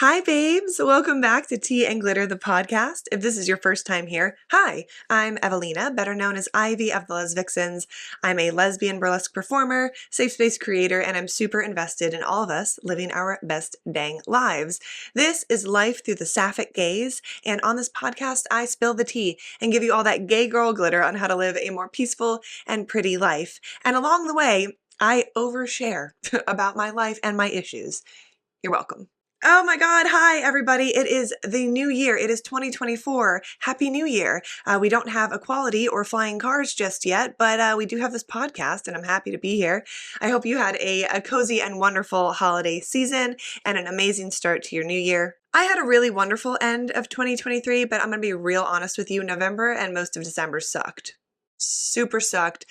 Hi, babes. Welcome back to Tea and Glitter, the podcast. If this is your first time here, hi, I'm Evelina, better known as Ivy of the Les Vixens. I'm a lesbian burlesque performer, safe space creator, and I'm super invested in all of us living our best dang lives. This is Life Through the Sapphic Gaze, and on this podcast, I spill the tea and give you all that gay girl glitter on how to live a more peaceful and pretty life. And along the way, I overshare about my life and my issues. You're welcome. Oh my God. Hi, everybody. It is the new year. It is 2024. Happy New Year. We don't have equality or flying cars just yet, but we do have this podcast and I'm happy to be here. I hope you had a cozy and wonderful holiday season and an amazing start to your new year. I had a really wonderful end of 2023, but I'm going to be real honest with you. November and most of December sucked. Super sucked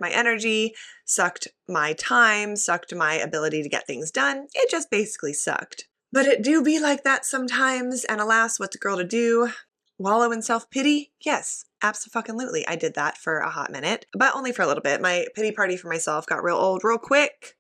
my energy, sucked my time, sucked my ability to get things done. It just basically sucked. But it do be like that sometimes, and alas, what's a girl to do? Wallow in self-pity? Yes, abso-fucking-lutely. I did that for a hot minute, but only for a little bit. My pity party for myself got real old real quick.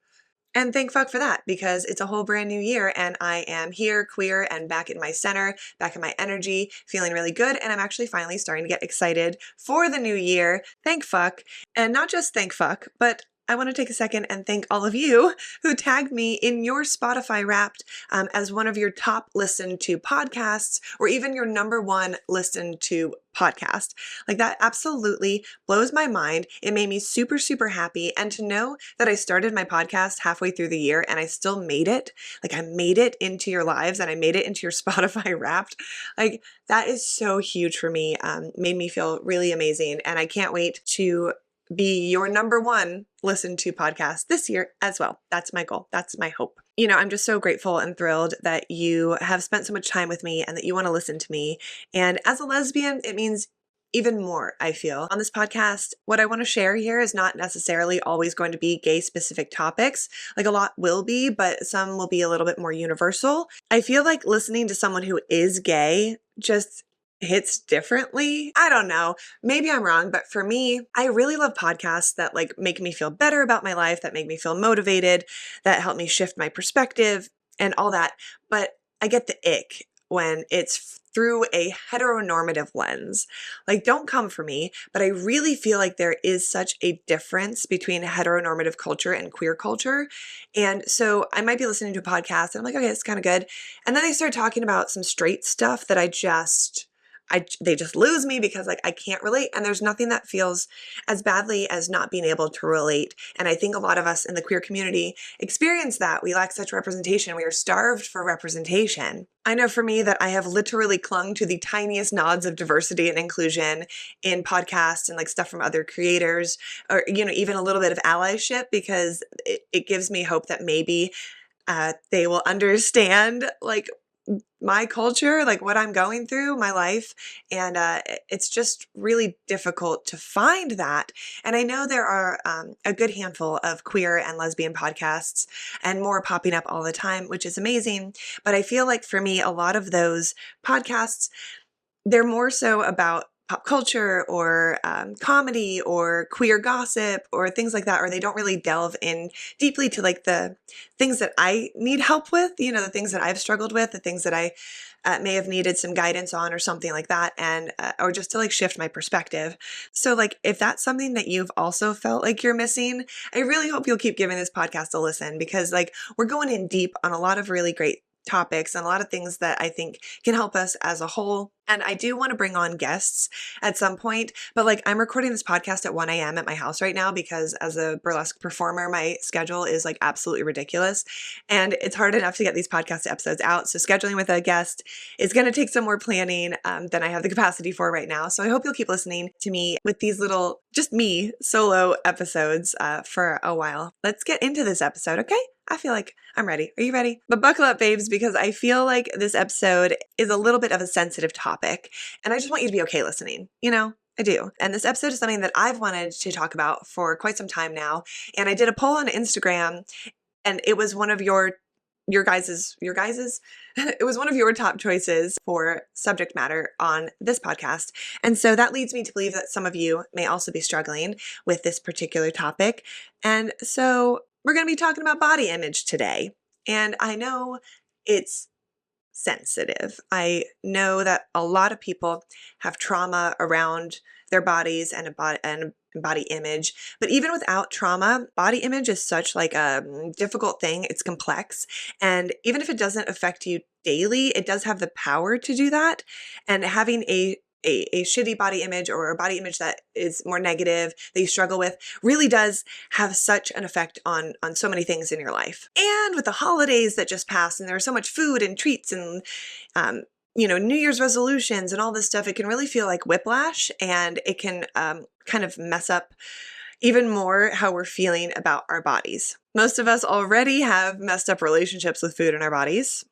And thank fuck for that, because it's a whole brand new year and I am here, queer, and back in my center, back in my energy, feeling really good, and I'm actually finally starting to get excited for the new year. Thank fuck. And not just thank fuck, but I want to take a second and thank all of you who tagged me in your Spotify Wrapped as one of your top listened to podcasts, or even your number one listened to podcast. Like, that absolutely blows my mind. It made me super, super happy. And to know that I started my podcast halfway through the year and I still made it, like I made it into your lives and I made it into your Spotify Wrapped, like that is so huge for me. Made me feel really amazing. And I can't wait to be your number one listened to podcast this year as well. That's my goal. That's my hope. You know, I'm just so grateful and thrilled that you have spent so much time with me and that you want to listen to me. And as a lesbian, it means even more, I feel. On this podcast, what I want to share here is not necessarily always going to be gay specific topics. Like, a lot will be, but some will be a little bit more universal. I feel like listening to someone who is gay just hits differently. I don't know. Maybe I'm wrong, but for me, I really love podcasts that like make me feel better about my life, that make me feel motivated, that help me shift my perspective and all that. But I get the ick when it's through a heteronormative lens. Like, don't come for me, but I really feel like there is such a difference between heteronormative culture and queer culture. And so I might be listening to a podcast and I'm like, okay, it's kind of good. And then they start talking about some straight stuff that they just lose me because like I can't relate, and there's nothing that feels as badly as not being able to relate. And I think a lot of us in the queer community experience that. We lack such representation. We are starved for representation. I know for me that I have literally clung to the tiniest nods of diversity and inclusion in podcasts and like stuff from other creators, or, you know, even a little bit of allyship, because it gives me hope that maybe they will understand like my culture, like what I'm going through, my life. And it's just really difficult to find that. And I know there are a good handful of queer and lesbian podcasts and more popping up all the time, which is amazing. But I feel like for me, a lot of those podcasts, they're more so about pop culture or comedy or queer gossip or things like that, or they don't really delve in deeply to like the things that I need help with, you know, the things that I've struggled with, the things that I may have needed some guidance on or something like that, and or just to like shift my perspective. So like, if that's something that you've also felt like you're missing, I really hope you'll keep giving this podcast a listen, because like we're going in deep on a lot of really great topics and a lot of things that I think can help us as a whole. And I do want to bring on guests at some point, but like I'm recording this podcast at 1 a.m. at my house right now because as a burlesque performer, my schedule is like absolutely ridiculous. And it's hard enough to get these podcast episodes out. So scheduling with a guest is going to take some more planning than I have the capacity for right now. So I hope you'll keep listening to me with these little, just me solo episodes for a while. Let's get into this episode, okay? I feel like I'm ready. Are you ready? But buckle up, babes, because I feel like this episode is a little bit of a sensitive topic, and I just want you to be okay listening. You know, I do. And this episode is something that I've wanted to talk about for quite some time now. And I did a poll on Instagram, and it was one of your guys's, it was one of your top choices for subject matter on this podcast. And so that leads me to believe that some of you may also be struggling with this particular topic. And so we're going to be talking about body image today. And I know it's sensitive. I know that a lot of people have trauma around their bodies and body image, but even without trauma, body image is such like a difficult thing. It's complex, and even if it doesn't affect you daily, it does have the power to do that. And having a shitty body image or a body image that is more negative that you struggle with really does have such an effect on so many things in your life. And with the holidays that just passed, and there's so much food and treats and New Year's resolutions and all this stuff, it can really feel like whiplash, and it can kind of mess up even more how we're feeling about our bodies. Most of us already have messed up relationships with food in our bodies.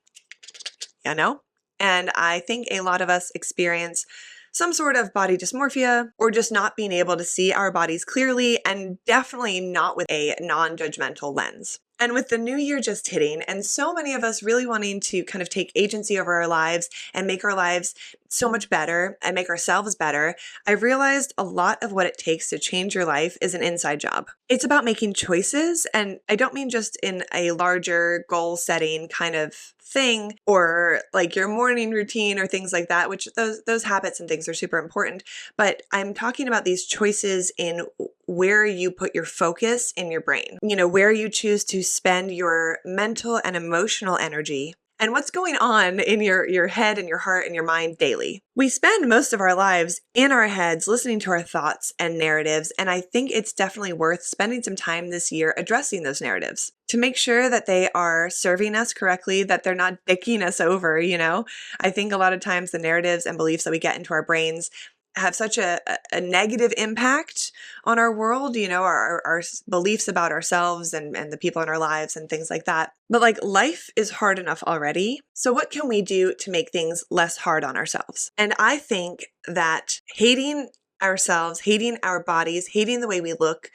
I know. And I think a lot of us experience some sort of body dysmorphia or just not being able to see our bodies clearly, and definitely not with a non-judgmental lens. And with the new year just hitting, and so many of us really wanting to kind of take agency over our lives and make our lives so much better and make ourselves better, I realized a lot of what it takes to change your life is an inside job. It's about making choices, and I don't mean just in a larger goal setting kind of thing, or like your morning routine or things like that, which those habits and things are super important. But I'm talking about these choices in where you put your focus in your brain, where you choose to spend your mental and emotional energy, and what's going on in your head and your heart and your mind daily. We spend most of our lives in our heads listening to our thoughts and narratives, and I think it's definitely worth spending some time this year addressing those narratives to make sure that they are serving us correctly, that they're not dicking us over, I think a lot of times the narratives and beliefs that we get into our brains have such a negative impact on our world, our beliefs about ourselves and the people in our lives and things like that. But like, life is hard enough already. So what can we do to make things less hard on ourselves? And I think that hating ourselves, hating our bodies, hating the way we look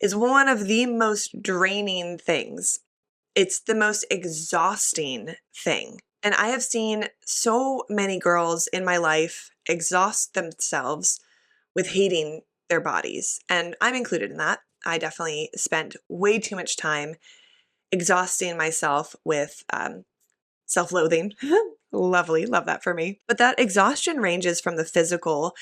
is one of the most draining things. It's the most exhausting thing. And I have seen so many girls in my life exhaust themselves with hating their bodies. And I'm included in that. I definitely spent way too much time exhausting myself with self-loathing. Lovely. Love that for me. But that exhaustion ranges from the physical,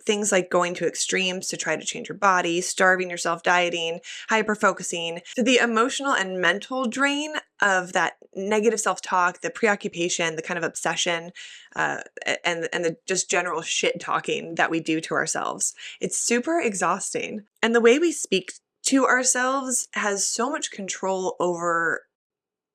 things like going to extremes to try to change your body, starving yourself, dieting, hyper-focusing, to the emotional and mental drain of that negative self-talk, the preoccupation, the kind of obsession, and the just general shit talking that we do to ourselves. It's super exhausting. And the way we speak to ourselves has so much control over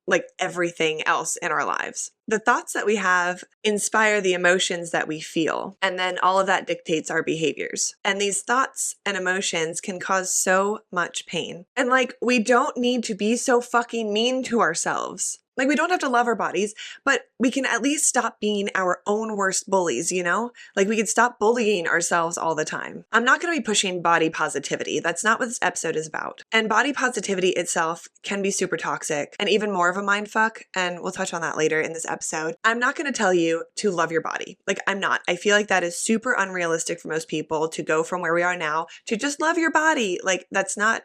like everything else in our lives. The thoughts that we have inspire the emotions that we feel, and then all of that dictates our behaviors. And these thoughts and emotions can cause so much pain. And like, we don't need to be so fucking mean to ourselves. Like, we don't have to love our bodies, but we can at least stop being our own worst bullies, Like, we can stop bullying ourselves all the time. I'm not going to be pushing body positivity. That's not what this episode is about. And body positivity itself can be super toxic and even more of a mindfuck, and we'll touch on that later in this episode. I'm not going to tell you to love your body. Like, I'm not. I feel like that is super unrealistic for most people to go from where we are now to just love your body. Like, that's not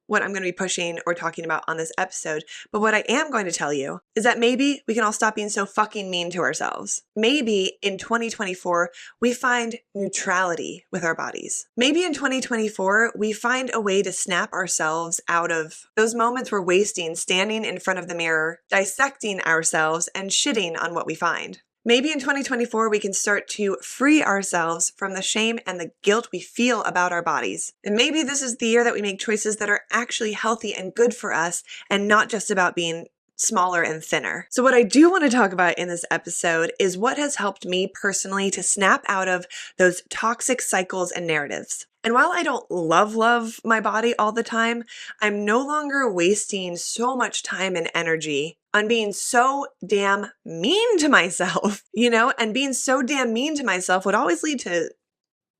what I'm going to be pushing or talking about on this episode. But what I am going to tell you is that maybe we can all stop being so fucking mean to ourselves. Maybe in 2024, we find neutrality with our bodies. Maybe in 2024, we find a way to snap ourselves out of those moments we're wasting standing in front of the mirror, dissecting ourselves and shitting on what we find. Maybe in 2024, we can start to free ourselves from the shame and the guilt we feel about our bodies. And maybe this is the year that we make choices that are actually healthy and good for us, and not just about being smaller and thinner. So what I do want to talk about in this episode is what has helped me personally to snap out of those toxic cycles and narratives. And while I don't love my body all the time, I'm no longer wasting so much time and energy on being so damn mean to myself, and being so damn mean to myself would always lead to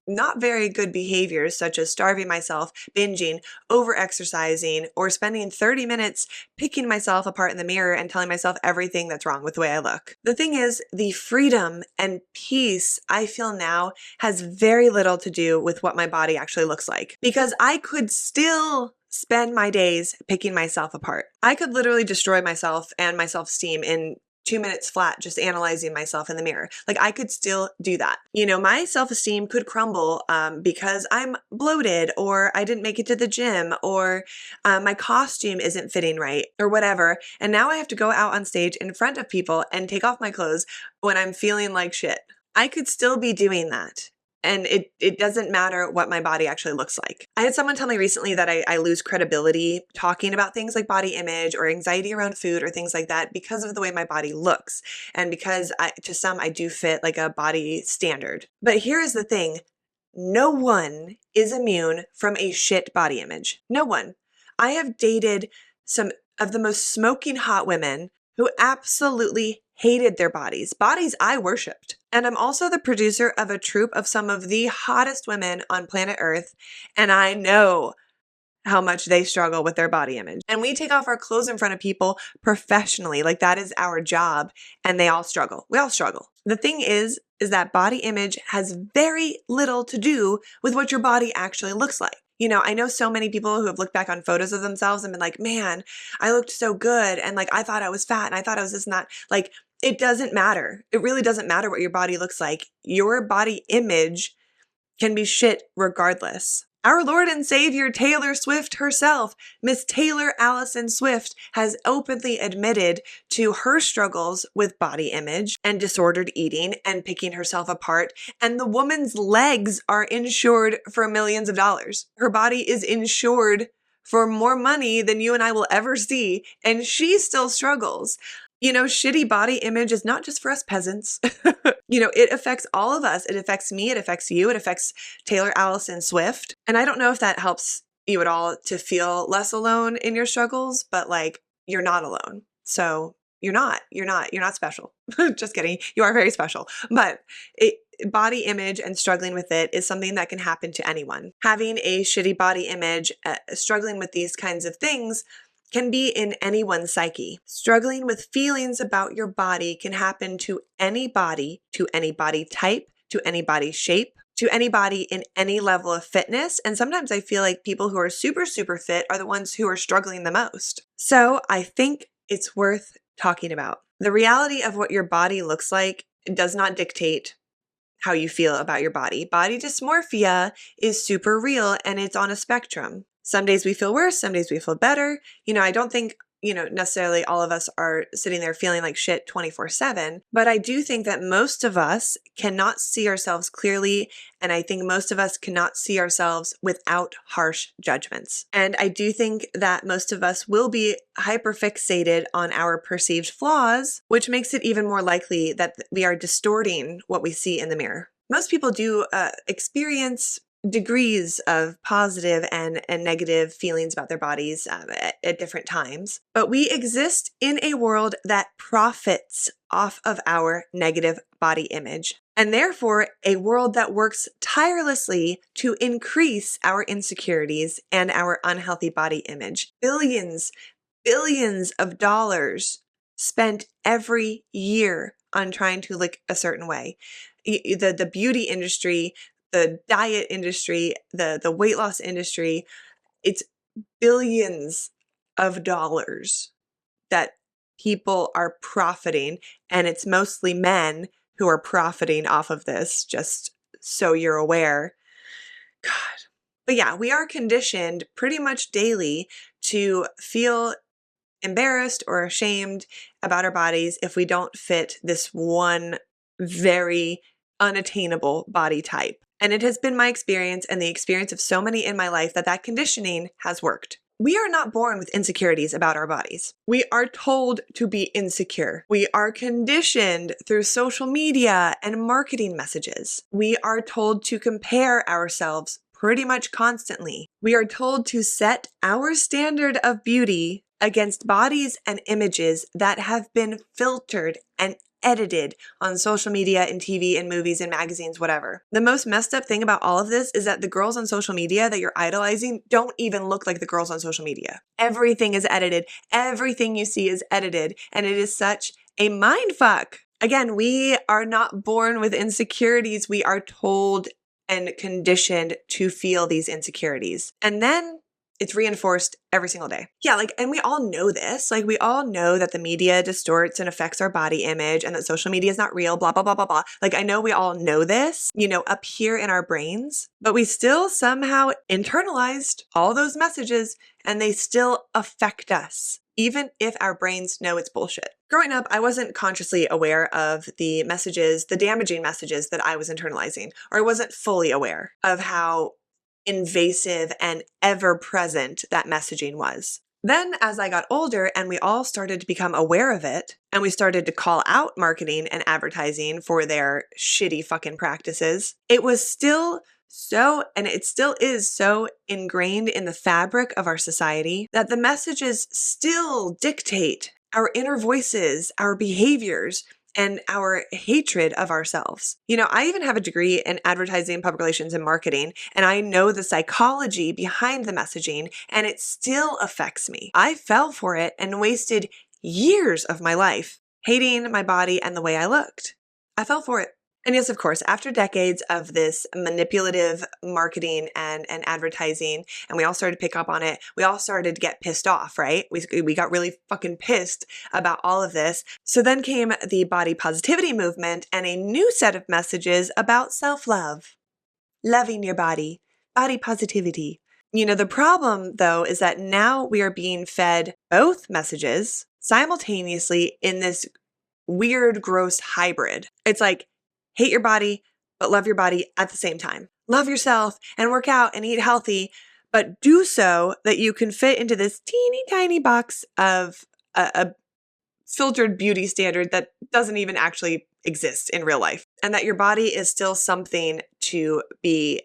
not very good behaviors such as starving myself, binging, over-exercising, or spending 30 minutes picking myself apart in the mirror and telling myself everything that's wrong with the way I look. The thing is, the freedom and peace I feel now has very little to do with what my body actually looks like, because I could still spend my days picking myself apart. I could literally destroy myself and my self-esteem in 2 minutes flat just analyzing myself in the mirror. Like I could still do that. My self-esteem could crumble because I'm bloated, or I didn't make it to the gym, or my costume isn't fitting right, or whatever. And now I have to go out on stage in front of people and take off my clothes when I'm feeling like shit. I could still be doing that. And it doesn't matter what my body actually looks like. I had someone tell me recently that I lose credibility talking about things like body image or anxiety around food or things like that because of the way my body looks. And because to some, I do fit like a body standard. But here is the thing. No one is immune from a shit body image. No one. I have dated some of the most smoking hot women who absolutely hated their bodies I worshipped. And I'm also the producer of a troupe of some of the hottest women on planet Earth, and I know how much they struggle with their body image. And we take off our clothes in front of people professionally, like that is our job, and they all struggle. We all struggle. The thing is that body image has very little to do with what your body actually looks like. I know so many people who have looked back on photos of themselves and been like, man, I looked so good. And like, I thought I was fat and I thought I was this and that. Like, it doesn't matter. It really doesn't matter what your body looks like. Your body image can be shit regardless. Our Lord and Savior Taylor Swift herself, Miss Taylor Allison Swift, has openly admitted to her struggles with body image and disordered eating and picking herself apart. And the woman's legs are insured for millions of dollars. Her body is insured for more money than you and I will ever see. And she still struggles. Shitty body image is not just for us peasants. It affects all of us. It affects me. It affects you. It affects Taylor Allison Swift. And I don't know if that helps you at all to feel less alone in your struggles, but like, you're not alone. So you're not special. Just kidding. You are very special. But body image and struggling with it is something that can happen to anyone. Having a shitty body image, struggling with these kinds of things can be in anyone's psyche. Struggling with feelings about your body can happen to any body type, to any body shape, to anybody in any level of fitness. And sometimes I feel like people who are super, super fit are the ones who are struggling the most. So I think it's worth talking about. The reality of what your body looks like does not dictate how you feel about your body. Body dysmorphia is super real and it's on a spectrum. Some days we feel worse, some days we feel better. I don't think, necessarily all of us are sitting there feeling like shit 24/7, but I do think that most of us cannot see ourselves clearly, and I think most of us cannot see ourselves without harsh judgments. And I do think that most of us will be hyperfixated on our perceived flaws, which makes it even more likely that we are distorting what we see in the mirror. Most people do experience degrees of positive and negative feelings about their bodies at different times. But we exist in a world that profits off of our negative body image, and therefore a world that works tirelessly to increase our insecurities and our unhealthy body image. Billions of dollars spent every year on trying to look a certain way. The beauty industry, the diet industry, the weight loss industry, it's billions of dollars that people are profiting, and it's mostly men who are profiting off of this, just so you're aware. God. But yeah, we are conditioned pretty much daily to feel embarrassed or ashamed about our bodies if we don't fit this one very unattainable body type. And it has been my experience and the experience of so many in my life that conditioning has worked. We are not born with insecurities about our bodies. We are told to be insecure. We are conditioned through social media and marketing messages. We are told to compare ourselves pretty much constantly. We are told to set our standard of beauty against bodies and images that have been filtered and edited on social media and TV and movies and magazines, whatever. The most messed up thing about all of this is that the girls on social media that you're idolizing don't even look like the girls on social media. Everything is edited. Everything you see is edited. And it is such a mindfuck. Again, we are not born with insecurities. We are told and conditioned to feel these insecurities. And then It's reinforced every single day. Yeah, and we all know this. We all know that the media distorts and affects our body image and that social media is not real, blah, blah, blah, blah, blah. I know we all know this, up here in our brains, but we still somehow internalized all those messages and they still affect us, even if our brains know it's bullshit. Growing up, I wasn't consciously aware of the messages, the damaging messages that I was internalizing, or I wasn't fully aware of how invasive and ever present that messaging was. Then, as I got older and we all started to become aware of it, and we started to call out marketing and advertising for their shitty fucking practices, it was still and it still is so ingrained in the fabric of our society that the messages still dictate our inner voices, our behaviors, and our hatred of ourselves. I even have a degree in advertising, public relations, and marketing, and I know the psychology behind the messaging, and it still affects me. I fell for it and wasted years of my life hating my body and the way I looked. I fell for it. And yes, of course, after decades of this manipulative marketing and advertising, and we all started to pick up on it, we all started to get pissed off, right? We got really fucking pissed about all of this. So then came the body positivity movement and a new set of messages about self-love, loving your body positivity. The problem, though, is that now we are being fed both messages simultaneously in this weird, gross hybrid. It's hate your body, but love your body at the same time. Love yourself and work out and eat healthy, but do so that you can fit into this teeny tiny box of a filtered beauty standard that doesn't even actually exist in real life. And that your body is still something to be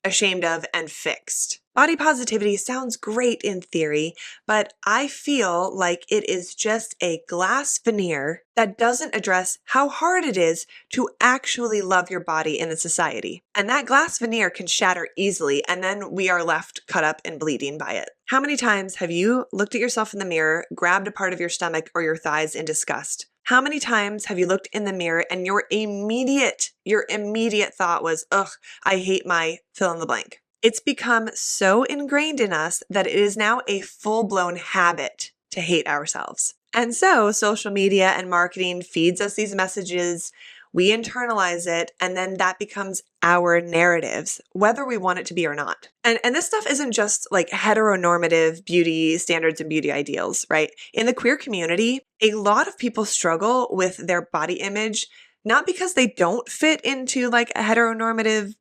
ashamed of and fixed. Body positivity sounds great in theory, but I feel like it is just a glass veneer that doesn't address how hard it is to actually love your body in a society. And that glass veneer can shatter easily, and then we are left cut up and bleeding by it. How many times have you looked at yourself in the mirror, grabbed a part of your stomach or your thighs in disgust? How many times have you looked in the mirror and your immediate thought was, ugh, I hate my fill in the blank? It's become so ingrained in us that it is now a full-blown habit to hate ourselves. And so social media and marketing feeds us these messages, we internalize it, and then that becomes our narratives, whether we want it to be or not. And this stuff isn't just heteronormative beauty standards and beauty ideals, right? In the queer community, a lot of people struggle with their body image, not because they don't fit into a heteronormative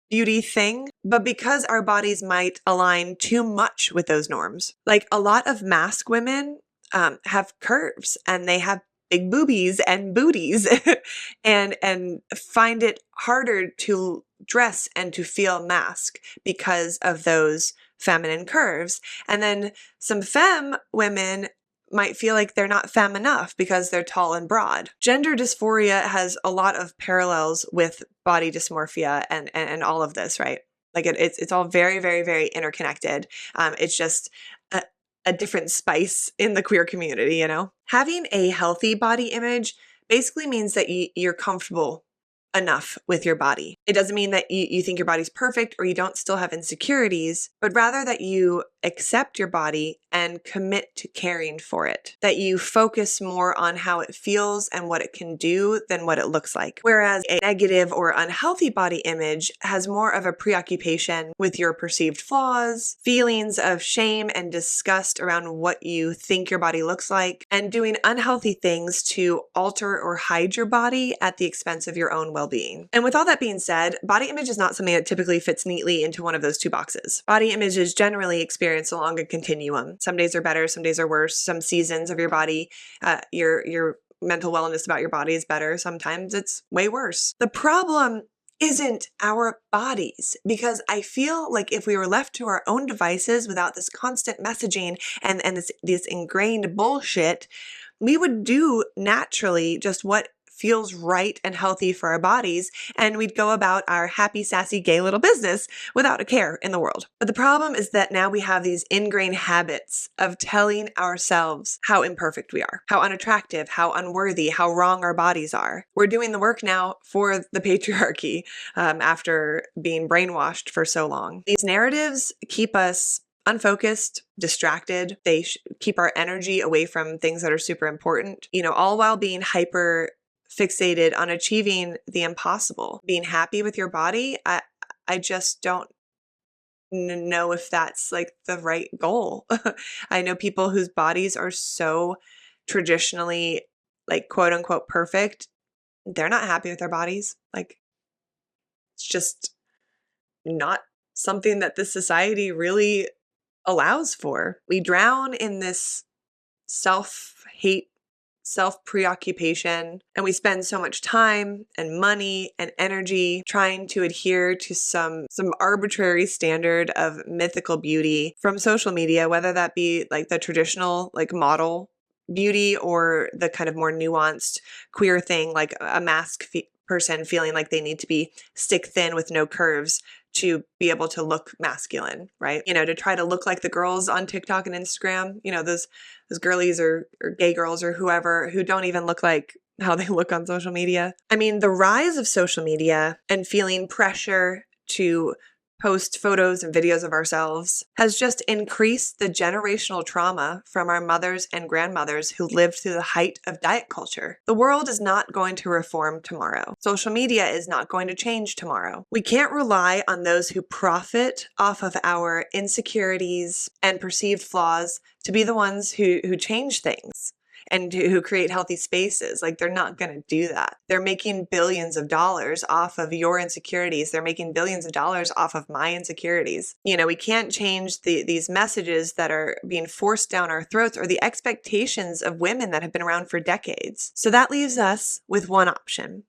beauty thing, but because our bodies might align too much with those norms. A lot of mask women have curves and they have big boobies and booties and find it harder to dress and to feel mask because of those feminine curves. And then some femme women might feel like they're not femme enough because they're tall and broad. Gender dysphoria has a lot of parallels with body dysmorphia and all of this, right? It's all very, very, very interconnected. It's just a different spice in the queer community, Having a healthy body image basically means that you're comfortable enough with your body. It doesn't mean that you think your body's perfect or you don't still have insecurities, but rather that you accept your body and commit to caring for it. That you focus more on how it feels and what it can do than what it looks like. Whereas a negative or unhealthy body image has more of a preoccupation with your perceived flaws, feelings of shame and disgust around what you think your body looks like, and doing unhealthy things to alter or hide your body at the expense of your own well-being. And with all that being said, body image is not something that typically fits neatly into one of those two boxes. Body image is generally experienced along a continuum. Some days are better, some days are worse. Some seasons of your body, your mental wellness about your body is better. Sometimes it's way worse. The problem isn't our bodies, because I feel like if we were left to our own devices without this constant messaging and this ingrained bullshit, we would do naturally just what feels right and healthy for our bodies, and we'd go about our happy, sassy, gay little business without a care in the world. But the problem is that now we have these ingrained habits of telling ourselves how imperfect we are, how unattractive, how unworthy, how wrong our bodies are. We're doing the work now for the patriarchy after being brainwashed for so long. These narratives keep us unfocused, distracted. They keep our energy away from things that are super important, all while being hyper fixated on achieving the impossible. Being happy with your body, I just don't know if that's like the right goal. I know people whose bodies are so traditionally like quote unquote perfect. They're not happy with their bodies. Like it's just not something that this society really allows for. We drown in this self-hate, self-preoccupation, and we spend so much time and money and energy trying to adhere to some arbitrary standard of mythical beauty from social media, whether that be like the traditional like model beauty or the kind of more nuanced queer thing, like a mask person feeling like they need to be stick thin with no curves to be able to look masculine, right? To try to look like the girls on TikTok and Instagram, those girlies or gay girls or whoever who don't even look like how they look on social media. I mean, the rise of social media and feeling pressure to post photos and videos of ourselves has just increased the generational trauma from our mothers and grandmothers who lived through the height of diet culture. The world is not going to reform tomorrow. Social media is not going to change tomorrow. We can't rely on those who profit off of our insecurities and perceived flaws to be the ones who change things and who create healthy spaces. Like, they're not going to do that. They're making billions of dollars off of your insecurities. They're making billions of dollars off of my insecurities. We can't change these messages that are being forced down our throats or the expectations of women that have been around for decades. So that leaves us with one option: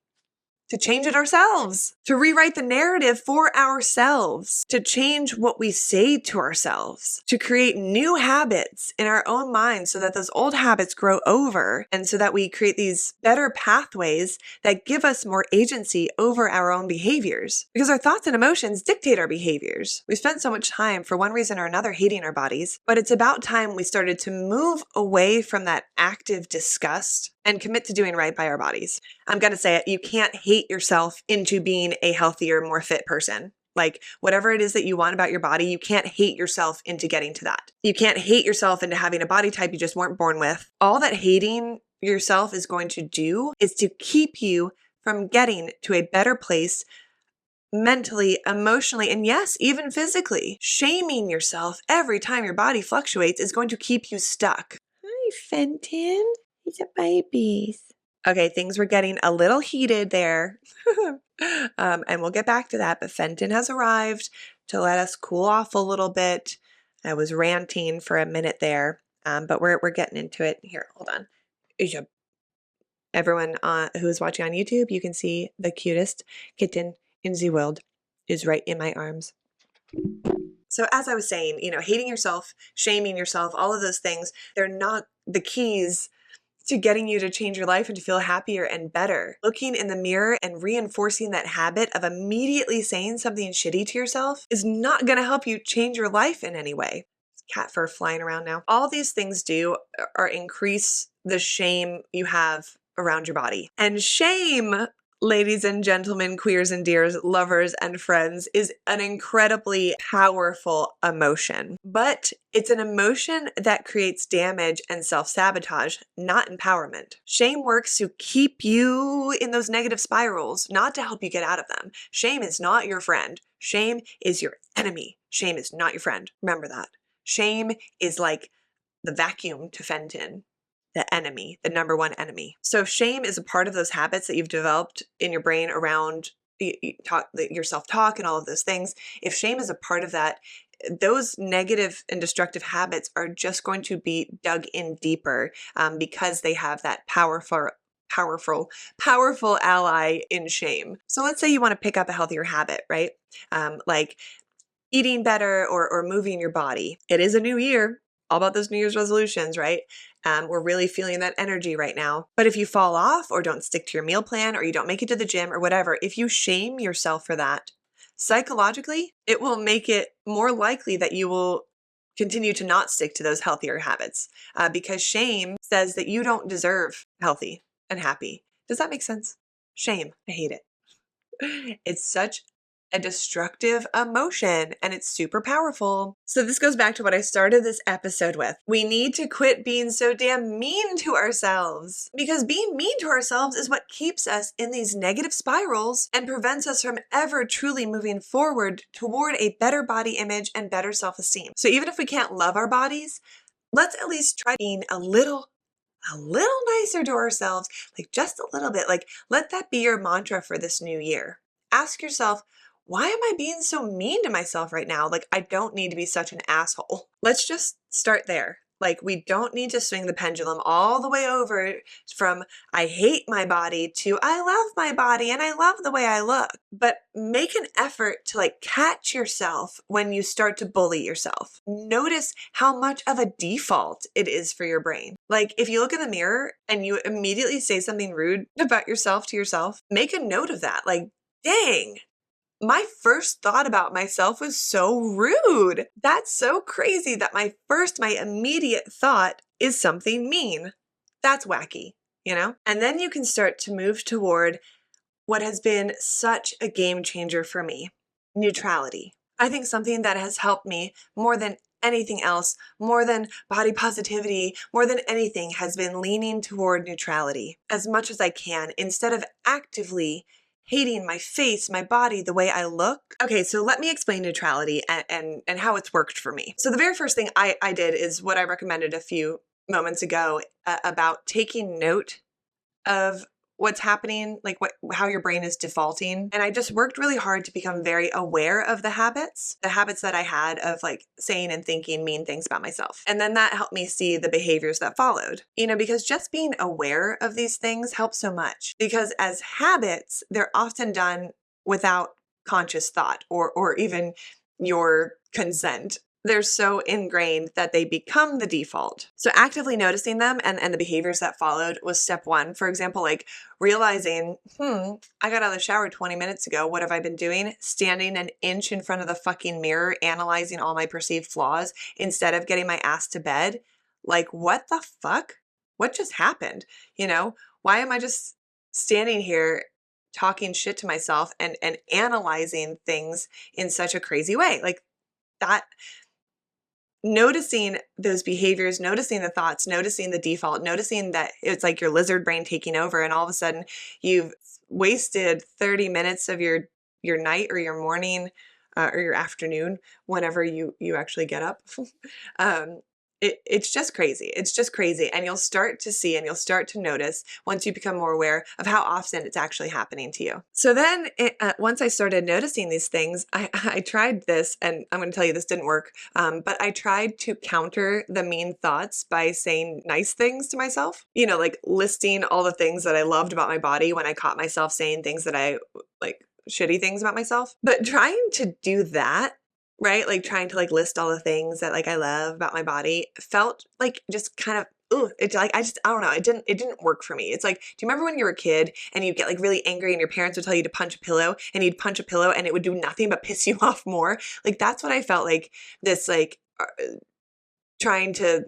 to change it ourselves, to rewrite the narrative for ourselves, to change what we say to ourselves, to create new habits in our own minds so that those old habits grow over and so that we create these better pathways that give us more agency over our own behaviors. Because our thoughts and emotions dictate our behaviors. We spent so much time, for one reason or another, hating our bodies, but it's about time we started to move away from that active disgust and commit to doing right by our bodies. I'm going to say it. You can't hate yourself into being a healthier, more fit person. Like, whatever it is that you want about your body, you can't hate yourself into getting to that. You can't hate yourself into having a body type you just weren't born with. All that hating yourself is going to do is to keep you from getting to a better place mentally, emotionally, and yes, even physically. Shaming yourself every time your body fluctuates is going to keep you stuck. Hi, Fenton. He's a baby. Okay, things were getting a little heated there. And we'll get back to that, but Fenton has arrived to let us cool off a little bit. I was ranting for a minute there, but we're getting into it. Here, hold on. Everyone who is watching on YouTube, you can see the cutest kitten in the world is right in my arms. So as I was saying, hating yourself, shaming yourself, all of those things, they're not the keys to getting you to change your life and to feel happier and better. Looking in the mirror and reinforcing that habit of immediately saying something shitty to yourself is not going to help you change your life in any way. Cat fur flying around now. All these things do are increase the shame you have around your body. And shame, ladies and gentlemen, queers and dears, lovers and friends, is an incredibly powerful emotion. But it's an emotion that creates damage and self-sabotage, not empowerment. Shame works to keep you in those negative spirals, not to help you get out of them. Shame is not your friend. Shame is your enemy. Shame is not your friend. Remember that. Shame is like the vacuum to Fenton. The enemy, the number one enemy. So if shame is a part of those habits that you've developed in your brain around your self-talk and all of those things, if shame is a part of that, those negative and destructive habits are just going to be dug in deeper because they have that powerful ally in shame. So let's say you want to pick up a healthier habit, right? Like eating better or moving your body. It is a new year. All about those New Year's resolutions, right? We're really feeling that energy right now. But if you fall off or don't stick to your meal plan or you don't make it to the gym or whatever, if you shame yourself for that, psychologically, it will make it more likely that you will continue to not stick to those healthier habits because shame says that you don't deserve healthy and happy. Does that make sense? Shame. I hate it. It's such a destructive emotion, and it's super powerful. So this goes back to what I started this episode with. We need to quit being so damn mean to ourselves, because being mean to ourselves is what keeps us in these negative spirals and prevents us from ever truly moving forward toward a better body image and better self-esteem. So even if we can't love our bodies, let's at least try being a little nicer to ourselves, like just a little bit. Like, let that be your mantra for this new year. Ask yourself, why am I being so mean to myself right now? Like, I don't need to be such an asshole. Let's just start there. Like, we don't need to swing the pendulum all the way over from I hate my body to I love my body and I love the way I look. But make an effort to like catch yourself when you start to bully yourself. Notice how much of a default it is for your brain. Like, if you look in the mirror and you immediately say something rude about yourself to yourself, make a note of that. Like, dang, my first thought about myself was so rude. That's so crazy that my immediate thought is something mean. That's wacky, you know? And then you can start to move toward what has been such a game changer for me, neutrality. I think something that has helped me more than anything else, more than body positivity, more than anything, has been leaning toward neutrality as much as I can instead of actively hating my face, my body, the way I look. Okay, so let me explain neutrality and how it's worked for me. So the very first thing I did is what I recommended a few moments ago about taking note of what's happening, like how your brain is defaulting. And I just worked really hard to become very aware of the habits that I had of like saying and thinking mean things about myself. And then that helped me see the behaviors that followed, because just being aware of these things helps so much, because as habits, they're often done without conscious thought or even your consent. They're so ingrained that they become the default. So actively noticing them and the behaviors that followed was step one. For example, like realizing, I got out of the shower 20 minutes ago. What have I been doing? Standing an inch in front of the fucking mirror, analyzing all my perceived flaws instead of getting my ass to bed. Like, what the fuck? What just happened? Why am I just standing here talking shit to myself and analyzing things in such a crazy way? Like that. Noticing those behaviors, noticing the thoughts, noticing the default, noticing that it's like your lizard brain taking over, and all of a sudden you've wasted 30 minutes of your night or your morning or your afternoon whenever you actually get up. It's just crazy. It's just crazy. And you'll start to see and you'll start to notice once you become more aware of how often it's actually happening to you. So then once I started noticing these things, I tried this, and I'm going to tell you this didn't work, but I tried to counter the mean thoughts by saying nice things to myself, like listing all the things that I loved about my body when I caught myself saying things that I like shitty things about myself. But trying to do that, right? Like trying to like list all the things that like I love about my body felt like just kind of, it's like, I don't know. It didn't work for me. It's like, do you remember when you were a kid and you get like really angry and your parents would tell you to punch a pillow and you'd punch a pillow and it would do nothing but piss you off more? Like, that's what I felt like this, like trying to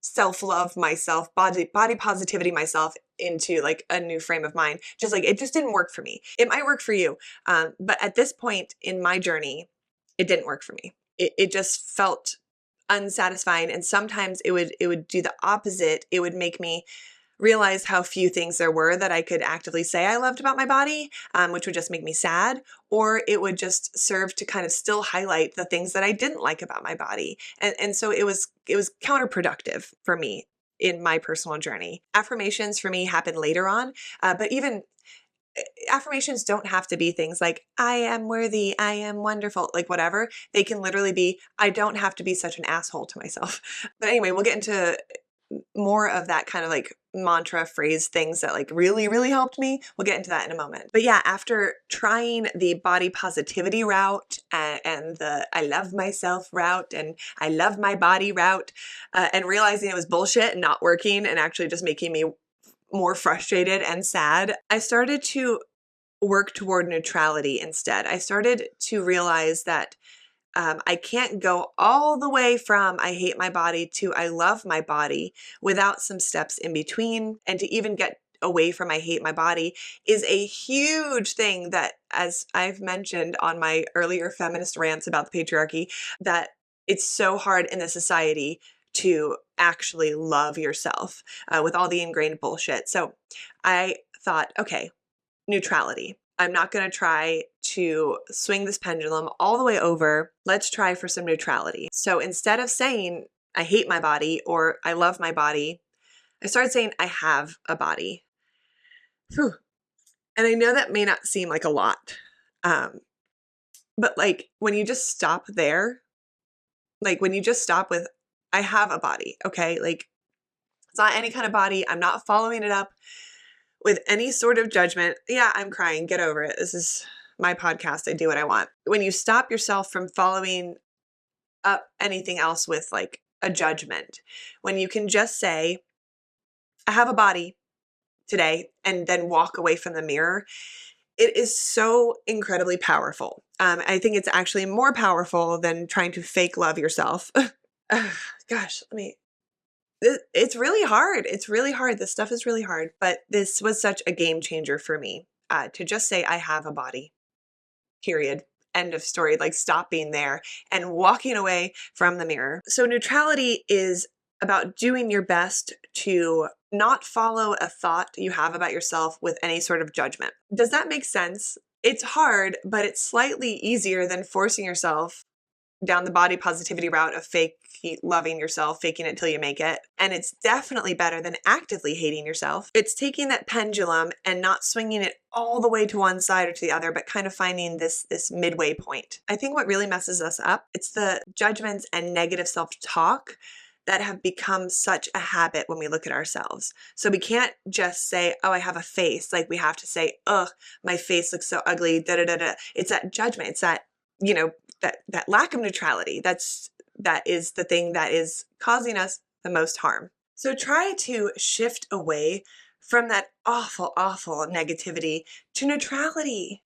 self-love myself, body positivity myself into like a new frame of mind. Just like, it just didn't work for me. It might work for you. But at this point in my journey, it didn't work for me. It just felt unsatisfying. And sometimes it would do the opposite. It would make me realize how few things there were that I could actively say I loved about my body, which would just make me sad, or it would just serve to kind of still highlight the things that I didn't like about my body. And so it was counterproductive for me in my personal journey. Affirmations for me happened later on, but even affirmations don't have to be things like, I am worthy, I am wonderful, like whatever. They can literally be, I don't have to be such an asshole to myself. But anyway, we'll get into more of that kind of like mantra phrase things that like really, really helped me. We'll get into that in a moment. But yeah, after trying the body positivity route and the I love myself route and I love my body route, and realizing it was bullshit and not working and actually just making me more frustrated and sad, I started to work toward neutrality instead. I started to realize that I can't go all the way from I hate my body to I love my body without some steps in between. And to even get away from I hate my body is a huge thing that, as I've mentioned on my earlier feminist rants about the patriarchy, that it's so hard in the society to actually love yourself with all the ingrained bullshit. So I thought, okay, neutrality. I'm not going to try to swing this pendulum all the way over. Let's try for some neutrality. So instead of saying I hate my body or I love my body, I started saying I have a body. Whew. And I know that may not seem like a lot, but like when you just stop there, like when you just stop with I have a body, okay? Like it's not any kind of body. I'm not following it up with any sort of judgment. Yeah, I'm crying. Get over it. This is my podcast. I do what I want. When you stop yourself from following up anything else with like a judgment, when you can just say, I have a body today, and then walk away from the mirror, it is so incredibly powerful. I think it's actually more powerful than trying to fake love yourself. Gosh, it's really hard. It's really hard. This stuff is really hard, but this was such a game changer for me to just say, I have a body, period. End of story. Like stopping there and walking away from the mirror. So neutrality is about doing your best to not follow a thought you have about yourself with any sort of judgment. Does that make sense? It's hard, but it's slightly easier than forcing yourself down the body positivity route of fake loving yourself, faking it till you make it. And it's definitely better than actively hating yourself. It's taking that pendulum and not swinging it all the way to one side or to the other, but kind of finding this midway point. I think what really messes us up, it's the judgments and negative self-talk that have become such a habit when we look at ourselves. So we can't just say, oh, I have a face. Like we have to say, ugh, my face looks so ugly, da da da da. It's that judgment. It's that, that lack of neutrality. That is the thing that is causing us the most harm. So try to shift away from that awful, awful negativity to neutrality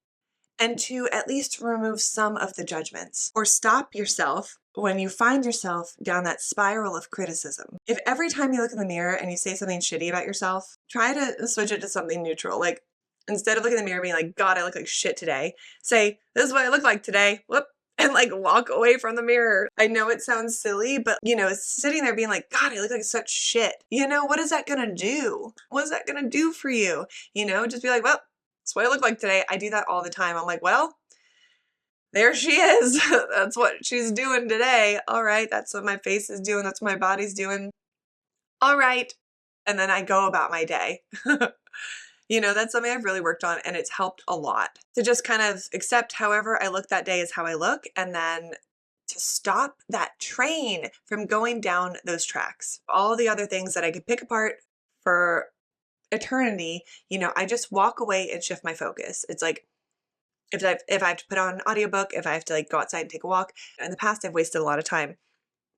and to at least remove some of the judgments, or stop yourself when you find yourself down that spiral of criticism. If every time you look in the mirror and you say something shitty about yourself, try to switch it to something neutral. Like instead of looking in the mirror and being like, God, I look like shit today, say, this is what I look like today. Whoop. And like walk away from the mirror. I know it sounds silly, but sitting there being like, God, I look like such shit. What is that gonna do? What is that gonna do for you? Just be like, well, that's what I look like today. I do that all the time. I'm like, well, there she is. That's what she's doing today. All right. That's what my face is doing. That's what my body's doing. All right. And then I go about my day. That's something I've really worked on, and it's helped a lot to just kind of accept however I look that day is how I look, and then to stop that train from going down those tracks. All the other things that I could pick apart for eternity, I just walk away and shift my focus. It's like if I have to put on an audiobook, if I have to like go outside and take a walk. In the past, I've wasted a lot of time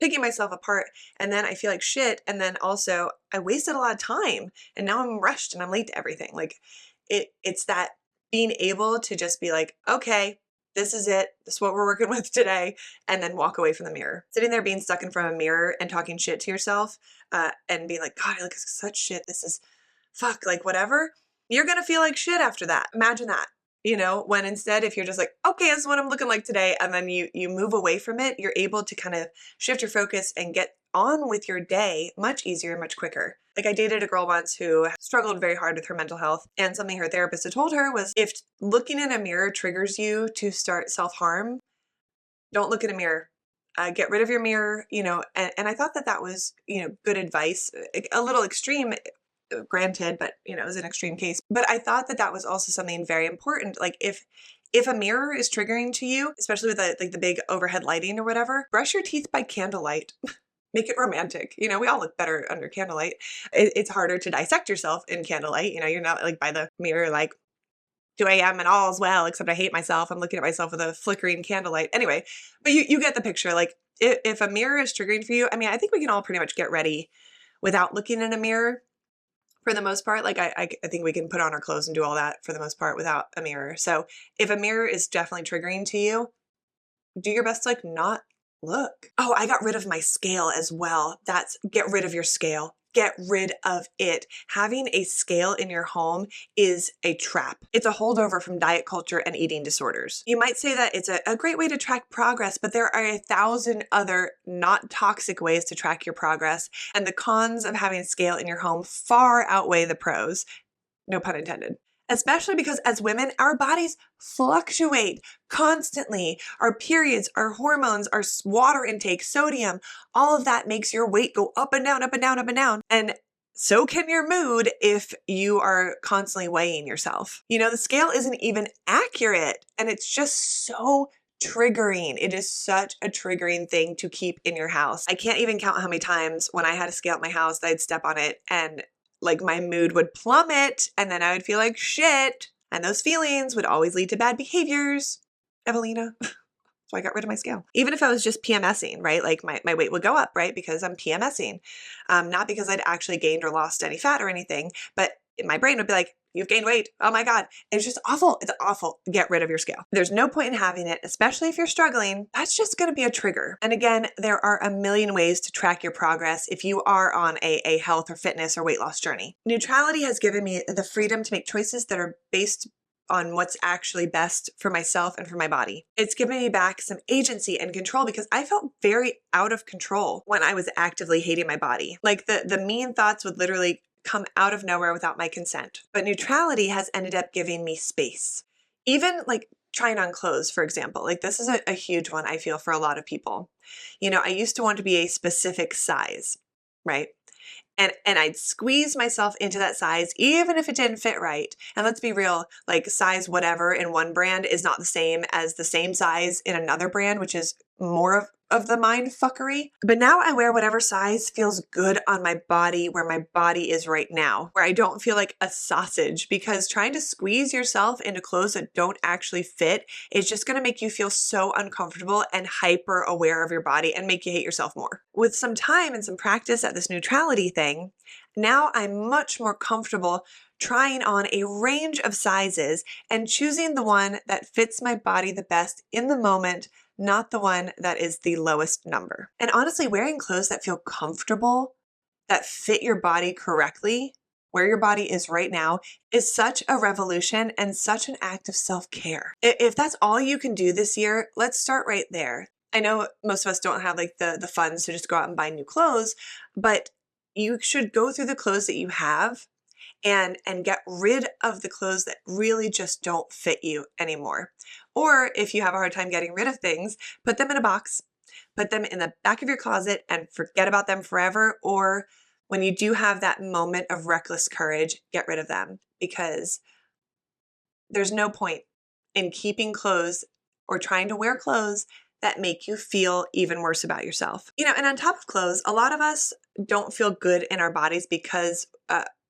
picking myself apart, and then I feel like shit, and then also I wasted a lot of time, and now I'm rushed and I'm late to everything. Like it's that being able to just be like, okay, this is it. This is what we're working with today, and then walk away from the mirror. Sitting there being stuck in front of a mirror and talking shit to yourself and being like, God, I look like such shit. This is fuck, like whatever. You're going to feel like shit after that. Imagine that. When instead, if you're just like, okay, this is what I'm looking like today, and then you move away from it, you're able to kind of shift your focus and get on with your day much easier and much quicker. Like I dated a girl once who struggled very hard with her mental health, and something her therapist had told her was, if looking in a mirror triggers you to start self-harm, don't look in a mirror. Get rid of your mirror, and I thought that was, good advice, a little extreme, granted, but it was an extreme case. But I thought that was also something very important. Like if a mirror is triggering to you, especially with the big overhead lighting or whatever, brush your teeth by candlelight. Make it romantic. We all look better under candlelight. It's harder to dissect yourself in candlelight. You're not like by the mirror like, here I am and all's well, except I hate myself. I'm looking at myself with a flickering candlelight. Anyway, but you get the picture. Like if a mirror is triggering for you, I think we can all pretty much get ready without looking in a mirror. For the most part, like I think we can put on our clothes and do all that for the most part without a mirror. So if a mirror is definitely triggering to you, do your best to like not look. Oh, I got rid of my scale as well. Get rid of your scale. get rid of it. Having a scale in your home is a trap. It's a holdover from diet culture and eating disorders. You might say that it's a great way to track progress, but there are 1,000 other not toxic ways to track your progress, and the cons of having a scale in your home far outweigh the pros. No pun intended. Especially because as women, our bodies fluctuate constantly. Our periods, our hormones, our water intake, sodium, all of that makes your weight go up and down, up and down, up and down. And so can your mood if you are constantly weighing yourself. You know, the scale isn't even accurate, and it's just so triggering. It is such a triggering thing to keep in your house. I can't even count how many times when I had a scale at my house that I'd step on it and like my mood would plummet, and then I would feel like shit. And those feelings would always lead to bad behaviors. Evelina. So I got rid of my scale. Even if I was just PMSing, right? Like my weight would go up, right? Because I'm PMSing. Not because I'd actually gained or lost any fat or anything, but my brain would be like, you've gained weight. Oh my God. It's just awful. It's awful. Get rid of your scale. There's no point in having it, especially if you're struggling. That's just going to be a trigger. And again, there are a million ways to track your progress if you are on a health or fitness or weight loss journey. Neutrality has given me the freedom to make choices that are based on what's actually best for myself and for my body. It's given me back some agency and control because I felt very out of control when I was actively hating my body. Like the mean thoughts would literally come out of nowhere without my consent. But neutrality has ended up giving me space. Even like trying on clothes, for example, like this is a huge one I feel for a lot of people. You know, I used to want to be a specific size, right? And I'd squeeze myself into that size, even if it didn't fit right. And let's be real, like size whatever in one brand is not the same as the same size in another brand, which is more of the mind fuckery. But now I wear whatever size feels good on my body, where my body is right now, where I don't feel like a sausage, because trying to squeeze yourself into clothes that don't actually fit is just going to make you feel so uncomfortable and hyper aware of your body and make you hate yourself more. With some time and some practice at this neutrality thing, now I'm much more comfortable trying on a range of sizes and choosing the one that fits my body the best in the moment, not the one that is the lowest number. And honestly, wearing clothes that feel comfortable, that fit your body correctly, where your body is right now, is such a revolution and such an act of self-care. If that's all you can do this year, let's start right there. I know most of us don't have like the funds to just go out and buy new clothes, but you should go through the clothes that you have and get rid of the clothes that really just don't fit you anymore. Or if you have a hard time getting rid of things, put them in a box, put them in the back of your closet and forget about them forever. Or when you do have that moment of reckless courage, get rid of them, because there's no point in keeping clothes or trying to wear clothes that make you feel even worse about yourself. You know, and on top of clothes, a lot of us don't feel good in our bodies because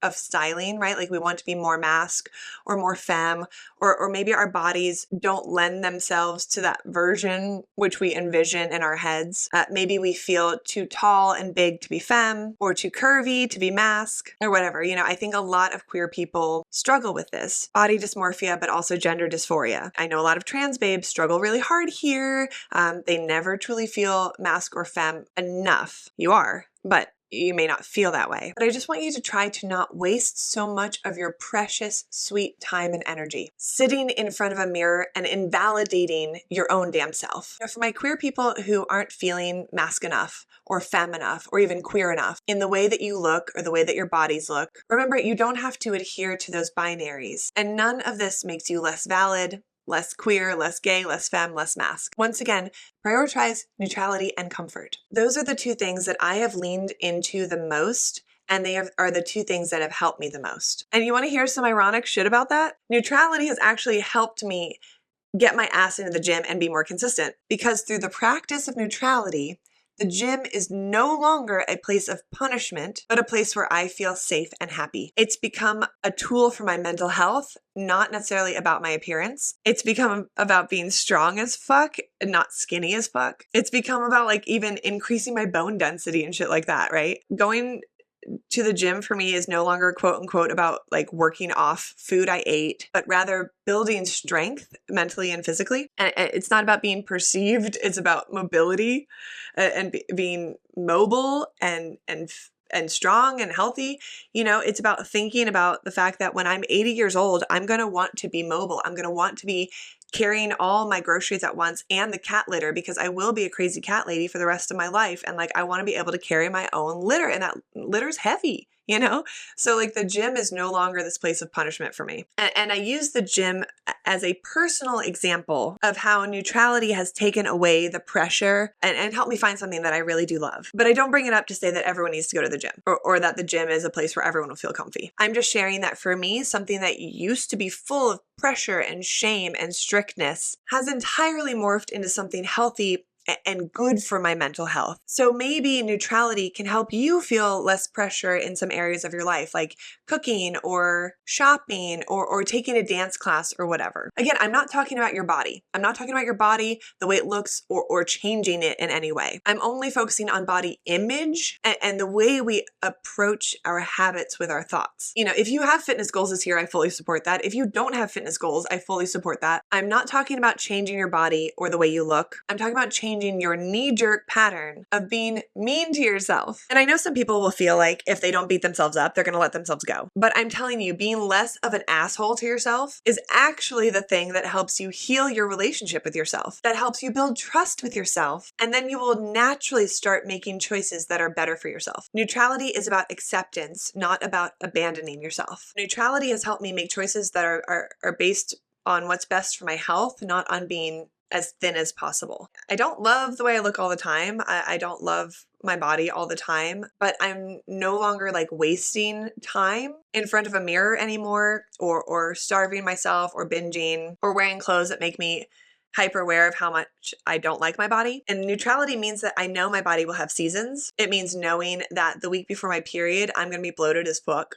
of styling, right? Like we want to be more masc or more femme, or maybe our bodies don't lend themselves to that version which we envision in our heads. Maybe we feel too tall and big to be femme, or too curvy to be masc, or whatever. You know, I think a lot of queer people struggle with this body dysmorphia, but also gender dysphoria. I know a lot of trans babes struggle really hard here. They never truly feel masc or femme enough. You are, but you may not feel that way. But I just want you to try to not waste so much of your precious, sweet time and energy sitting in front of a mirror and invalidating your own damn self. Now, for my queer people who aren't feeling masc enough or femme enough or even queer enough in the way that you look or the way that your bodies look, remember, you don't have to adhere to those binaries. And none of this makes you less valid, less queer, less gay, less femme, less masc. Once again, prioritize neutrality and comfort. Those are the two things that I have leaned into the most, and they are the two things that have helped me the most. And you want to hear some ironic shit about that? Neutrality has actually helped me get my ass into the gym and be more consistent, because through the practice of neutrality, the gym is no longer a place of punishment, but a place where I feel safe and happy. It's become a tool for my mental health, not necessarily about my appearance. It's become about being strong as fuck and not skinny as fuck. It's become about like even increasing my bone density and shit like that, right? Going to the gym for me is no longer quote unquote about like working off food I ate, but rather building strength mentally and physically. And it's not about being perceived. It's about mobility and being mobile and and strong and healthy. It's about thinking about the fact that when I'm 80 years old, I'm going to want to be mobile. I'm going to want to be carrying all my groceries at once and the cat litter, because I will be a crazy cat lady for the rest of my life. And I want to be able to carry my own litter, and that litter's heavy, So the gym is no longer this place of punishment for me. And I use the gym as a personal example of how neutrality has taken away the pressure and helped me find something that I really do love. But I don't bring it up to say that everyone needs to go to the gym or that the gym is a place where everyone will feel comfy. I'm just sharing that for me, something that used to be full of pressure and shame and strictness has entirely morphed into something healthy and good for my mental health. So maybe neutrality can help you feel less pressure in some areas of your life, like cooking or shopping or taking a dance class or whatever. Again, I'm not talking about your body. I'm not talking about your body, the way it looks, or changing it in any way. I'm only focusing on body image and the way we approach our habits with our thoughts. If you have fitness goals this year, I fully support that. If you don't have fitness goals, I fully support that. I'm not talking about changing your body or the way you look. I'm talking about changing your knee-jerk pattern of being mean to yourself. And I know some people will feel like if they don't beat themselves up, they're going to let themselves go. But I'm telling you, being less of an asshole to yourself is actually the thing that helps you heal your relationship with yourself, that helps you build trust with yourself. And then you will naturally start making choices that are better for yourself. Neutrality is about acceptance, not about abandoning yourself. Neutrality has helped me make choices that are based on what's best for my health, not on being as thin as possible. I don't love the way I look all the time. I don't love my body all the time, but I'm no longer wasting time in front of a mirror anymore, or starving myself, or binging, or wearing clothes that make me hyper aware of how much I don't like my body. And neutrality means that I know my body will have seasons. It means knowing that the week before my period, I'm going to be bloated as fuck.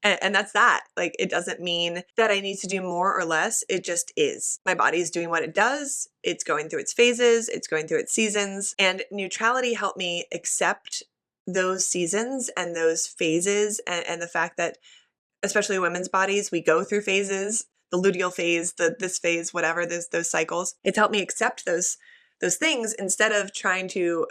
And that's that. It doesn't mean that I need to do more or less. It just is. My body is doing what it does. It's going through its phases. It's going through its seasons. And neutrality helped me accept those seasons and those phases, and the fact that, especially women's bodies, we go through phases, the luteal phase, this phase, whatever, those cycles. It's helped me accept those things instead of trying to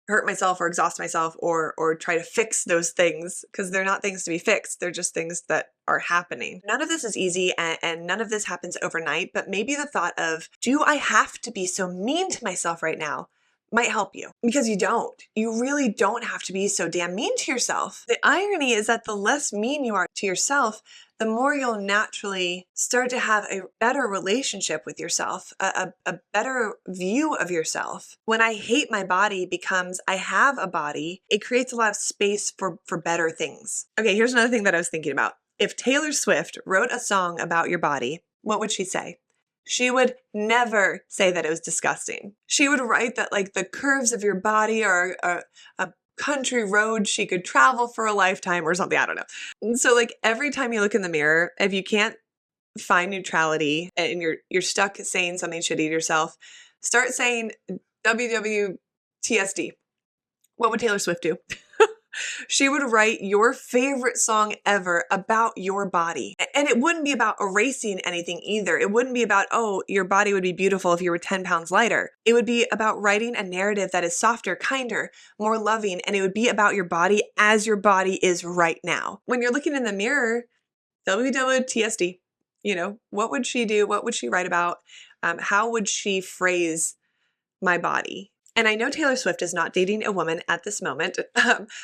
hurt myself or exhaust myself or try to fix those things, because they're not things to be fixed. They're just things that are happening. None of this is easy, and none of this happens overnight, but maybe the thought of, do I have to be so mean to myself right now, might help you, because you don't. You really don't have to be so damn mean to yourself. The irony is that the less mean you are to yourself, the more you'll naturally start to have a better relationship with yourself, a better view of yourself. When I hate my body becomes I have a body, it creates a lot of space for better things. Okay, here's another thing that I was thinking about. If Taylor Swift wrote a song about your body, what would she say? She would never say that it was disgusting. She would write that the curves of your body are a country road she could travel for a lifetime or something. I don't know. So every time you look in the mirror, if you can't find neutrality and you're stuck saying something shitty to yourself, start saying WWTSD. What would Taylor Swift do? She would write your favorite song ever about your body. And it wouldn't be about erasing anything either. It wouldn't be about, oh, your body would be beautiful if you were 10 pounds lighter. It would be about writing a narrative that is softer, kinder, more loving, and it would be about your body as your body is right now. When you're looking in the mirror, WWTSD, what would she do? What would she write about? How would she phrase my body? And I know Taylor Swift is not dating a woman at this moment,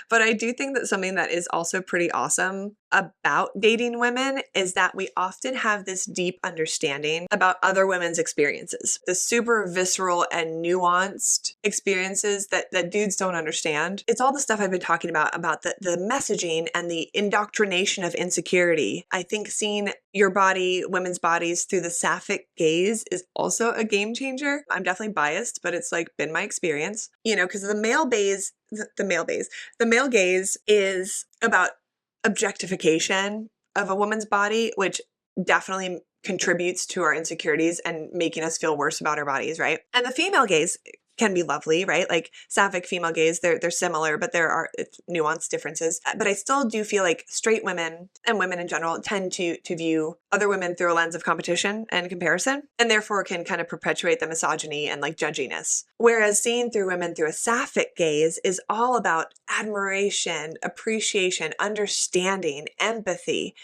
but I do think that something that is also pretty awesome about dating women is that we often have this deep understanding about other women's experiences, the super visceral and nuanced experiences that dudes don't understand. It's all the stuff I've been talking about the messaging and the indoctrination of insecurity. I think seeing your body, women's bodies through the sapphic gaze is also a game changer. I'm definitely biased, but it's been my experience, because the male gaze is about objectification of a woman's body, which definitely contributes to our insecurities and making us feel worse about our bodies, right? And the female gaze, can be lovely, right? Like sapphic female gaze, they're similar, but there are nuanced differences. But I still do feel like straight women and women in general tend to view other women through a lens of competition and comparison, and therefore can kind of perpetuate the misogyny and like judginess. Whereas seeing through women through a sapphic gaze is all about admiration, appreciation, understanding, empathy.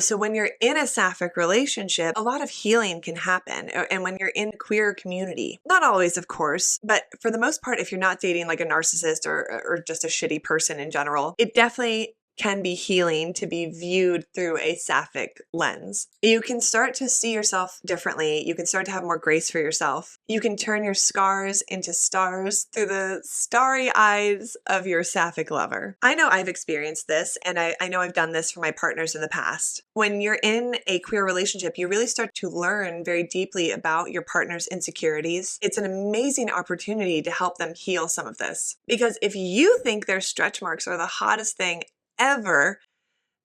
So when you're in a sapphic relationship, a lot of healing can happen. And when you're in a queer community, not always, of course, but for the most part, if you're not dating like a narcissist or just a shitty person in general, it definitely can be healing to be viewed through a sapphic lens. You can start to see yourself differently. You can start to have more grace for yourself. You can turn your scars into stars through the starry eyes of your sapphic lover. I know I've experienced this, and I know I've done this for my partners in the past. When you're in a queer relationship, you really start to learn very deeply about your partner's insecurities. It's an amazing opportunity to help them heal some of this. Because if you think their stretch marks are the hottest thing ever,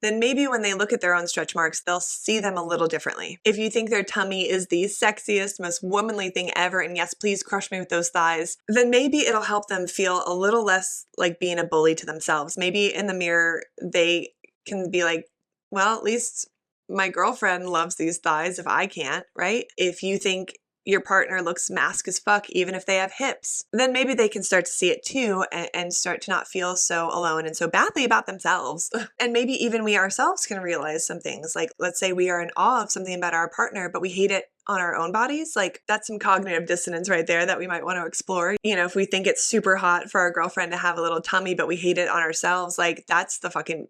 then maybe when they look at their own stretch marks, they'll see them a little differently. If you think their tummy is the sexiest, most womanly thing ever, and yes, please crush me with those thighs, then maybe it'll help them feel a little less like being a bully to themselves. Maybe in the mirror, they can be like, well, at least my girlfriend loves these thighs if I can't, right? If you think your partner looks masc as fuck, even if they have hips, then maybe they can start to see it too and start to not feel so alone and so badly about themselves. And maybe even we ourselves can realize some things. Like, let's say we are in awe of something about our partner, but we hate it on our own bodies. Like, that's some cognitive dissonance right there that we might want to explore. If we think it's super hot for our girlfriend to have a little tummy, but we hate it on ourselves, like, that's the fucking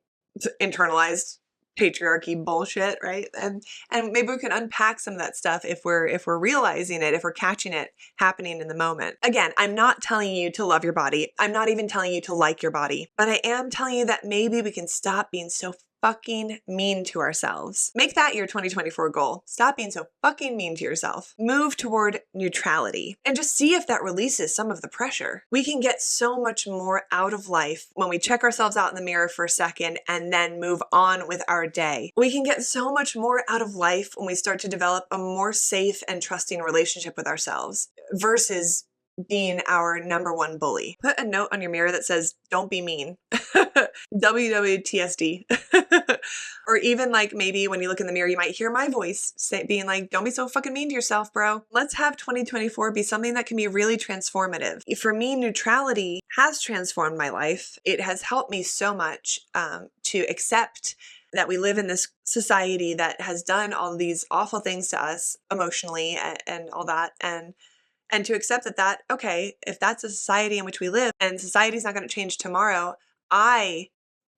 internalized patriarchy bullshit, right? And maybe we can unpack some of that stuff if we're realizing it, if we're catching it happening in the moment. Again, I'm not telling you to love your body. I'm not even telling you to like your body, but I am telling you that maybe we can stop being so fucking mean to ourselves. Make that your 2024 goal. Stop being so fucking mean to yourself. Move toward neutrality and just see if that releases some of the pressure. We can get so much more out of life when we check ourselves out in the mirror for a second and then move on with our day. We can get so much more out of life when we start to develop a more safe and trusting relationship with ourselves versus being our number one bully. Put a note on your mirror that says, don't be mean. WWTSD. Or even like maybe when you look in the mirror, you might hear my voice being like, don't be so fucking mean to yourself, bro. Let's have 2024 be something that can be really transformative. For me, neutrality has transformed my life. It has helped me so much to accept that we live in this society that has done all of these awful things to us emotionally and all that. And to accept that, okay, if that's a society in which we live and society's not going to change tomorrow, I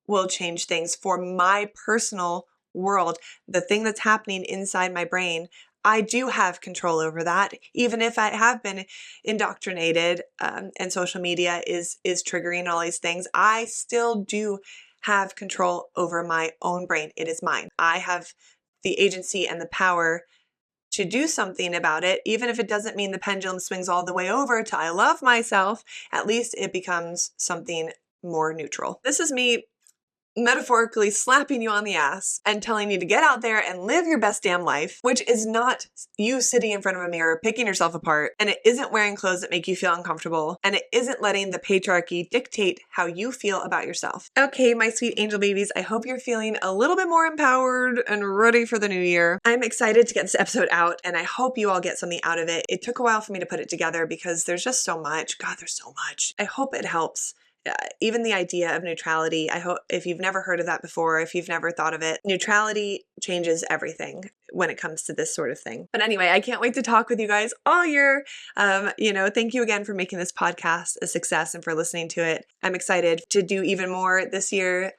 will change things for my personal world. The thing that's happening inside my brain, I do have control over that. Even if I have been indoctrinated and social media is triggering all these things, I still do have control over my own brain. It is mine. I have the agency and the power to do something about it, even if it doesn't mean the pendulum swings all the way over to I love myself, at least it becomes something more neutral. This is me metaphorically slapping you on the ass and telling you to get out there and live your best damn life, which is not you sitting in front of a mirror, picking yourself apart, and it isn't wearing clothes that make you feel uncomfortable, and it isn't letting the patriarchy dictate how you feel about yourself. Okay, my sweet angel babies, I hope you're feeling a little bit more empowered and ready for the new year. I'm excited to get this episode out, and I hope you all get something out of it. It took a while for me to put it together because there's just so much. God, there's so much. I hope it helps. Even the idea of neutrality, I hope if you've never heard of that before, if you've never thought of it, neutrality changes everything when it comes to this sort of thing. But anyway, I can't wait to talk with you guys all year. Thank you again for making this podcast a success and for listening to it. I'm excited to do even more this year.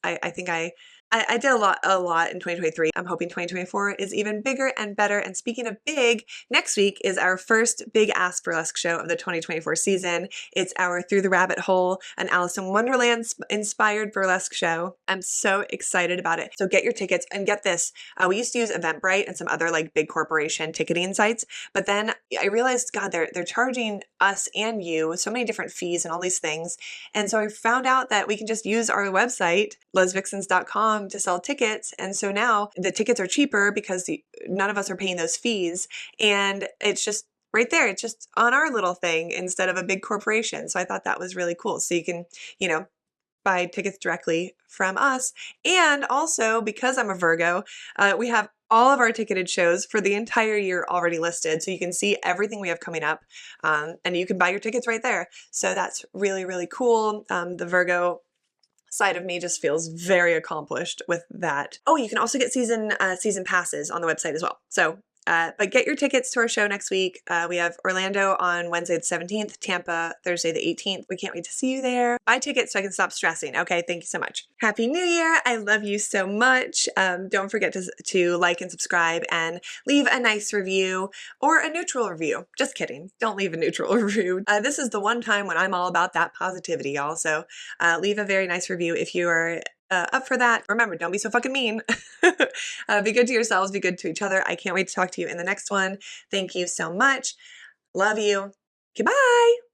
I think I did a lot in 2023. I'm hoping 2024 is even bigger and better. And speaking of big, next week is our first big ass burlesque show of the 2024 season. It's our Through the Rabbit Hole, an Alice in Wonderland inspired burlesque show. I'm so excited about it. So get your tickets and get this. We used to use Eventbrite and some other like big corporation ticketing sites, but then I realized, God, they're charging us and you so many different fees and all these things. And so I found out that we can just use our website, lesvixens.com, to sell tickets. And so now the tickets are cheaper because none of us are paying those fees. And it's just right there. It's just on our little thing instead of a big corporation. So I thought that was really cool. So you can, you know, buy tickets directly from us. And also, because I'm a Virgo, we have all of our ticketed shows for the entire year already listed. So you can see everything we have coming up, and you can buy your tickets right there. So that's really, really cool. The Virgo side of me just feels very accomplished with that. Oh, you can also get season passes on the website as well. So but get your tickets to our show next week. We have Orlando on Wednesday the 17th, Tampa Thursday the 18th. We can't wait to see you there. Buy tickets so I can stop stressing. Okay, thank you so much. Happy New Year. I love you so much. Don't forget to like and subscribe and leave a nice review or a neutral review. Just kidding. Don't leave a neutral review. This is the one time when I'm all about that positivity, y'all. So leave a very nice review if you are up for that. Remember, don't be so fucking mean. Be good to yourselves, be good to each other. I can't wait to talk to you in the next one. Thank you so much. Love you. Goodbye.